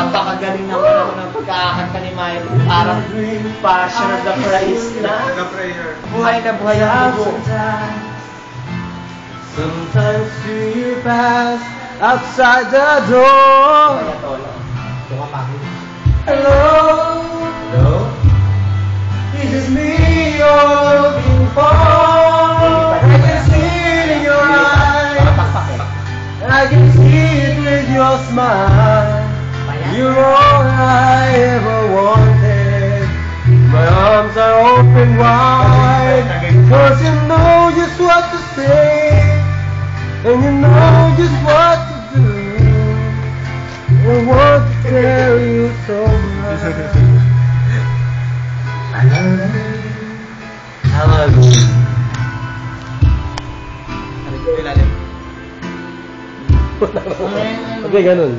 Napakagaling naman ako ng pagkakanta ni Milo. Parang Passion of the Christ na. The prayer. Buhay na buhay ang dugo. Sometimes see you pass outside the door. Kaya tolo. Tumapagin. Hello? Hello? This is me you're looking for. I can see it in your eyes. And I can see it with your smile. You're all I ever wanted. My arms are open wide, 'cause you know just what to say, and you know just what to do. I want to tell you so much. I love you. Okay, ganun.